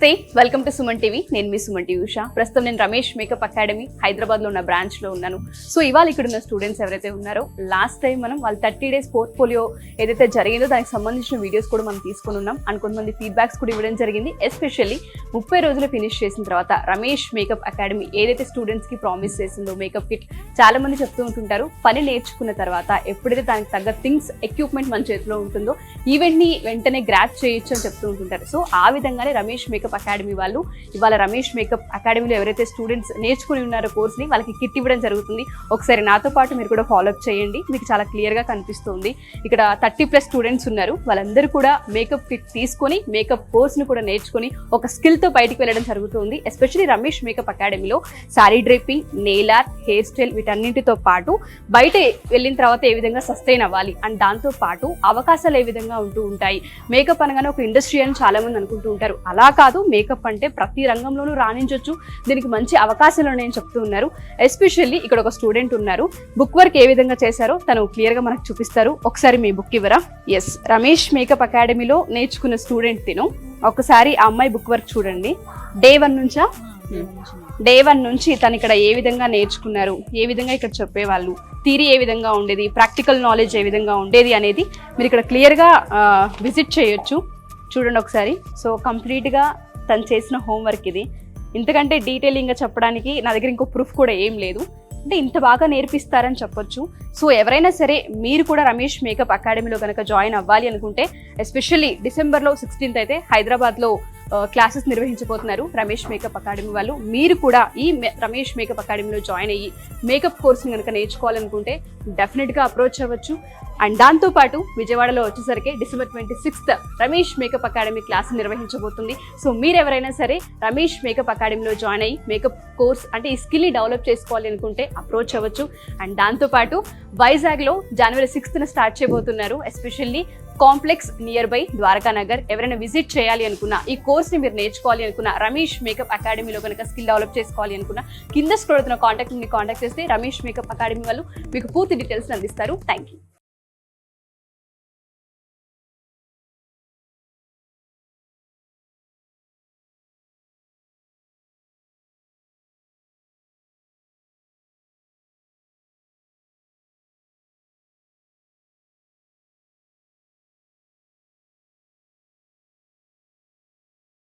నమస్తే, welcome to Suman TV. నేను మీ Suman TV Usha. ప్రస్తుతం నేను రమేష్ మేకప్ అకాడమీ హైదరాబాద్ లో ఉన్న బ్రాంచ్ లో ఉన్నాను. సో ఇవాళ ఇక్కడ ఉన్న స్టూడెంట్స్ ఎవరైతే ఉన్నారో లాస్ట్ టైం మనం వాళ్ళ 30 days పోర్ట్ఫోలియో ఏదైతే జరిగిందో దానికి సంబంధించిన వీడియోస్ కూడా మనం తీసుకుని ఉన్నాం అండ్ కొంతమంది ఫీడ్బ్యాక్స్ కూడా ఇవ్వడం జరిగింది. ఎస్పెషల్లీ 30 రోజులు ఫినిష్ చేసిన తర్వాత రమేష్ మేకప్ అకాడమీ ఏదైతే స్టూడెంట్స్ కి ప్రామిస్ చేసిందో మేకప్ కిట్, చాలా మంది చెప్తూ ఉంటుంటారు పని నేర్చుకున్న తర్వాత ఎప్పుడైతే దానికి తగ్గ థింగ్స్ ఎక్విప్మెంట్ మన చేతిలో ఉంటుందో ఈవెంట్ ని వెంటనే గ్రాప్ చేయొచ్చు అని చెప్తూ ఉంటుంటారు. సో ఆ విధంగానే రమేష్ మేకప్ అకాడమీ వాళ్ళు ఇవాళ రమేష్ మేకప్ అకాడమీలో ఎవరైతే స్టూడెంట్స్ నేర్చుకుని ఉన్నారో కోర్స్ ని వాళ్ళకి కిట్ ఇవ్వడం జరుగుతుంది. ఒకసారి నాతో పాటు మీరు కూడా ఫాలో అప్ చేయండి, మీకు చాలా క్లియర్ గా కనిపిస్తుంది. ఇక్కడ 30+ స్టూడెంట్స్ ఉన్నారు. వాళ్ళందరూ కూడా మేకప్ కిట్ తీసుకొని మేకప్ కోర్స్ ని కూడా నేర్చుకుని ఒక స్కిల్ తో బయటికి వెళ్ళడం జరుగుతుంది. ఎస్పెషల్లీ రమేష్ మేకప్ అకాడమీలో sari draping, nail art, hairstyle వీటన్నింటితో పాటు బయట వెళ్ళిన తర్వాత ఏ విధంగా సస్టైన్ అవ్వాలి అండ్ దాంతో పాటు అవకాశాలు ఏ విధంగా ఉంటూ ఉంటాయి. మేకప్ అనగానే ఒక ఇండస్ట్రీ అని చాలా మంది అనుకుంటూ ఉంటారు. అలా కాదు, మేకప్ అంటే ప్రతి రంగంలోనూ రాణించవచ్చు, దీనికి మంచి అవకాశాలు ఉన్నాయని చెప్తూ ఉన్నారు. ఎస్పెషల్లీ ఇక్కడ ఒక స్టూడెంట్ ఉన్నారు, బుక్ వర్క్ ఏ విధంగా చేశారో తను క్లియర్ గా మనకు చూపిస్తారు. ఒకసారి మీ బుక్ ఇవ్వరా? ఎస్, రమేష్ మేకప్ అకాడమీలో నేర్చుకున్న స్టూడెంట్ తిను. ఒకసారి ఆ అమ్మాయి బుక్ వర్క్ చూడండి. డే 1 నుంచి తను ఇక్కడ ఏ విధంగా నేర్చుకున్నారు, ఏ విధంగా ఇక్కడ చెప్పేవాళ్ళు, థియరీ ఏ విధంగా ఉండేది, ప్రాక్టికల్ నాలెడ్జ్ ఏ విధంగా ఉండేది అనేది మీరు ఇక్కడ క్లియర్గా విజిట్ చేయొచ్చు. చూడండి ఒకసారి. సో కంప్లీట్గా తను చేసిన హోంవర్క్ ఇది. ఇంతకంటే డీటెయిలింగ్గా చెప్పడానికి నా దగ్గర ఇంకో ప్రూఫ్ కూడా ఏం లేదు. అంటే ఇంత బాగా నేర్పిస్తారని చెప్పొచ్చు. సో ఎవరైనా సరే మీరు కూడా రమేష్ మేకప్ అకాడమీలో కనుక జాయిన్ అవ్వాలి అనుకుంటే, ఎస్పెషల్లీ డిసెంబర్లో 16th అయితే హైదరాబాద్లో క్లాసెస్ నిర్వహించబోతున్నారు రమేష్ మేకప్ అకాడమీ వాళ్ళు. మీరు కూడా ఈ రమేష్ మేకప్ అకాడమీలో జాయిన్ అయ్యి మేకప్ కోర్స్ని కనుక నేర్చుకోవాలనుకుంటే డెఫినెట్గా అప్రోచ్ అవ్వచ్చు. అండ్ దాంతోపాటు విజయవాడలో వచ్చేసరికి December 26th Ramesh makeup academy class నిర్వహించబోతుంది. సో మీరు ఎవరైనా సరే రమేష్ మేకప్ అకాడమీలో జాయిన్ అయ్యి మేకప్ కోర్స్ అంటే ఈ స్కిల్ని డెవలప్ చేసుకోవాలి అనుకుంటే అప్రోచ్ అవ్వచ్చు. అండ్ దాంతోపాటు వైజాగ్లో January 6th స్టార్ట్ చేయబోతున్నారు. Especially complex near by Dwaraka Nagar. ఎవరైనా విజిట్ చేయాలి అనుకున్నా, ఈ కోర్స్ని మీరు నేర్చుకోవాలి అనుకున్నా, రమేష్ మేకప్ అకాడమీలో కనుక స్కిల్ డెవలప్ చేసుకోవాలి అనుకున్నా, కింద స్క్రోల్ అవుతున్న కాంటాక్ట్ చేస్తే రమేష్ మేకప్ అకాడమీ వాళ్ళు మీకు పూర్తి డీటెయిల్స్ అందిస్తారు. Thank you.